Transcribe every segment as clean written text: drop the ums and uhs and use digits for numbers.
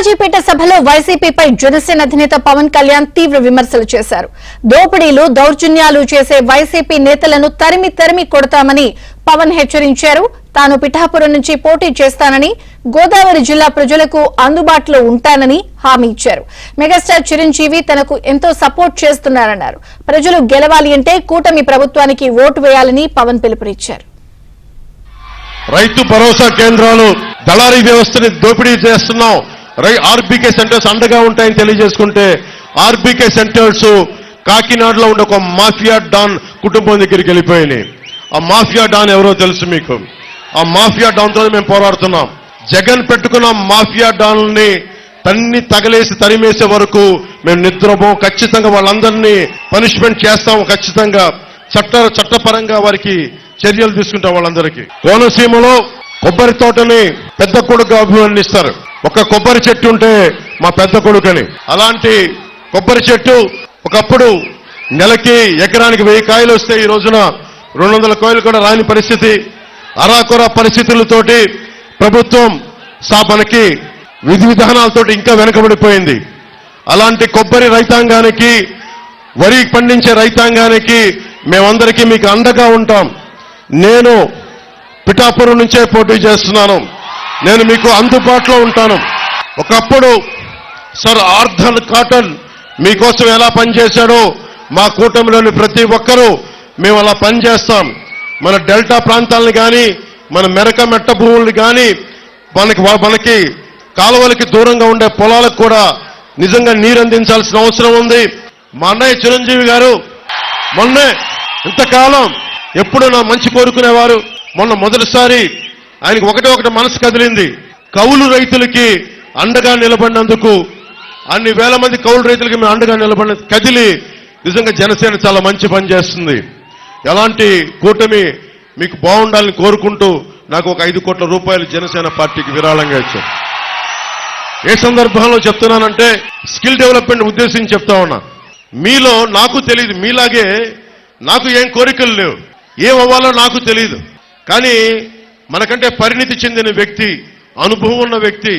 అప్పాజీపేట సభలో వైసీపీపై జనసేన అధినేత పవన్ కళ్యాణ్ తీవ్ర విమర్శలు చేశారు. దోపిడీలు, దౌర్జన్యాలు చేసే వైసీపీ నేతలను తరిమి కొడతామని పవన్ హెచ్చరించారు. తాను పిఠాపురం నుంచి పోటీ చేస్తానని, గోదావరి జిల్లా ప్రజలకు అందుబాటులో ఉంటానని హామీ ఇచ్చారు. మెగాస్టార్ చిరంజీవి తనకు ఎంతో సపోర్ట్ చేస్తున్నారన్నారు. ప్రజలు గెలవాలి అంటే కూటమి ప్రభుత్వానికి ఓటు వేయాలని పవన్ పిలుపునిచ్చారు. రైతు భరోసా కేంద్రాలు, దళారీ వ్యవస్థని దోపిడీ చేస్తున్నాం, ఆర్బీకే సెంటర్స్ అండగా ఉంటాయని తెలియజేసుకుంటే, ఆర్బీకే సెంటర్స్ కాకినాడలో ఉండే ఒక మాఫియా డాన్ కుటుంబం దగ్గరికి వెళ్ళిపోయినాయి. ఆ మాఫియా డాన్ ఎవరో తెలుసు మీకు. ఆ మాఫియా డాన్ తో మేము పోరాడుతున్నాం. జగన్ పెట్టుకున్న మాఫియా డాన్ని తగిలేసి తరిమేసే వరకు మేము నిద్రపోం. ఖచ్చితంగా వాళ్ళందరినీ పనిష్మెంట్ చేస్తాం. ఖచ్చితంగా చట్టపరంగా వారికి చర్యలు తీసుకుంటాం. వాళ్ళందరికీ కోనసీమలో కొబ్బరి తోటని పెద్ద కొడుకు అభివర్ణిస్తారు. ఒక కొబ్బరి చెట్టు ఉంటే మా పెద్ద కొడుకని. అలాంటి కొబ్బరి చెట్టు ఒకప్పుడు నెలకి ఎకరానికి 1000 కాయలు వస్తే ఈ రోజున 200 కాయలు కూడా రాని పరిస్థితి. అరాకొర పరిస్థితులతోటి ప్రభుత్వం మనకి విధి విధానాలతోటి ఇంకా వెనకబడిపోయింది. అలాంటి కొబ్బరి రైతాంగానికి, వరి పండించే రైతాంగానికి మేమందరికీ మీకు అండగా ఉంటాం. నేను పిఠాపురం నుంచే పోటీ చేస్తున్నాను. నేను మీకు అందుబాటులో ఉంటాను. ఒకప్పుడు సర్ ఆర్థర్ కాటన్ మీకోసం ఎలా పనిచేశాడో మా కూటమిలోని ప్రతి ఒక్కరూ మేము అలా పనిచేస్తాం. మన డెల్టా ప్రాంతాలను కానీ, మన మెట్ట భూములు కానీ, మనకి కాలువలకి దూరంగా ఉండే పొలాలకు కూడా నిజంగా నీరు అందించాల్సిన అవసరం ఉంది. మా అన్నయ్య చిరంజీవి గారు మొన్నే ఇంతకాలం ఎప్పుడు నా మంచి కోరుకునేవారు. మొన్న మొదటిసారి ఆయనకు ఒకటే మనసు కదిలింది. కౌలు రైతులకి అండగా నిలబడినందుకు, అన్ని వేల మంది కౌలు రైతులకి మేము అండగా నిలబడిన కదిలి నిజంగా జనసేన చాలా మంచి పని చేస్తుంది. ఎలాంటి కూటమి మీకు బాగుండాలని కోరుకుంటూ నాకు ఒక 5 కోట్ల రూపాయలు జనసేన పార్టీకి విరాళంగా ఇచ్చారు. ఏ సందర్భంలో చెప్తున్నానంటే స్కిల్ డెవలప్మెంట్ ఉద్దేశించి చెప్తా ఉన్నా. మీలో నాకు తెలియదు, మీలాగే నాకు ఏం కోరికలు లేవు, ఏమవ్వాలో నాకు తెలియదు. కానీ మనకంటే పరిణితి చెందిన వ్యక్తి, అనుభవం ఉన్న వ్యక్తి,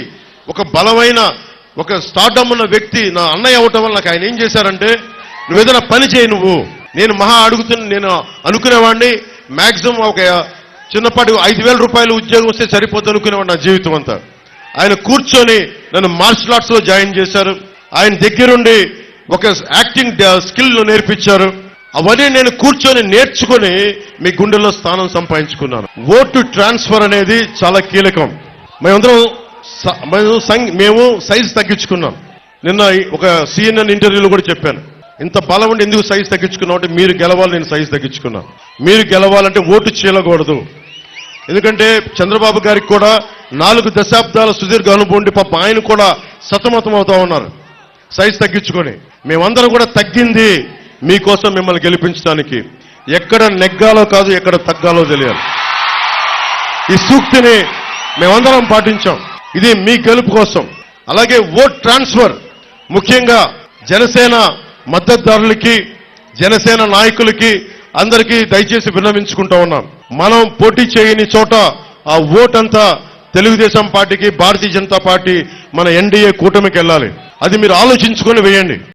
ఒక బలమైన ఒక స్టార్డమ్ ఉన్న వ్యక్తి నా అన్నయ్య అవటం వల్ల నాకు ఆయన ఏం చేశారంటే, నువ్వు ఏదైనా పని చేయి, నేను నేను అనుకునేవాడిని మ్యాక్సిమం ఒక చిన్నపాటి 5000 రూపాయలు ఉద్యోగం వస్తే సరిపోద్ది అనుకునేవాడు నా జీవితం అంతా. ఆయన కూర్చొని నన్ను మార్షల్ ఆర్ట్స్ లో జాయిన్ చేశారు. ఆయన దగ్గరుండి ఒక యాక్టింగ్ స్కిల్ నేర్పించారు. అవన్నీ నేను కూర్చొని నేర్చుకుని మీ గుండెల్లో స్థానం సంపాదించుకున్నాను. ఓటు ట్రాన్స్ఫర్ అనేది చాలా కీలకం. మేము సైజు తగ్గించుకున్నాం. నిన్న ఒక CNN ఇంటర్వ్యూలో కూడా చెప్పాను. ఇంత బలం ఉండి ఎందుకు సైజు తగ్గించుకున్నాం అంటే, మీరు గెలవాలి, నేను సైజు తగ్గించుకున్నాను. మీరు గెలవాలంటే ఓటు చీలకూడదు. ఎందుకంటే చంద్రబాబు గారికి కూడా 4 దశాబ్దాల సుదీర్ఘ అనుభవం ఉండి పాప ఆయన కూడా సతమతం అవుతా ఉన్నారు సైజు తగ్గించుకొని. మేమందరం కూడా తగ్గింది మీకోసం, మిమ్మల్ని గెలిపించడానికి. ఎక్కడ నెగ్గాలో కాదు, ఎక్కడ తగ్గాలో తెలియాలి. ఈ సూక్తిని మేమందరం పాటించాం. ఇది మీ గెలుపు కోసం. అలాగే ఓట్ ట్రాన్స్ఫర్ ముఖ్యంగా జనసేన మద్దతుదారులకి, జనసేన నాయకులకి అందరికీ దయచేసి విన్నవించుకుంటా ఉన్నాం. మనం పోటీ చేయని చోట ఆ ఓట్ అంతా తెలుగుదేశం పార్టీకి, భారతీయ జనతా పార్టీ, మన NDA కూటమికి వెళ్ళాలి. అది మీరు ఆలోచించుకొని వేయండి.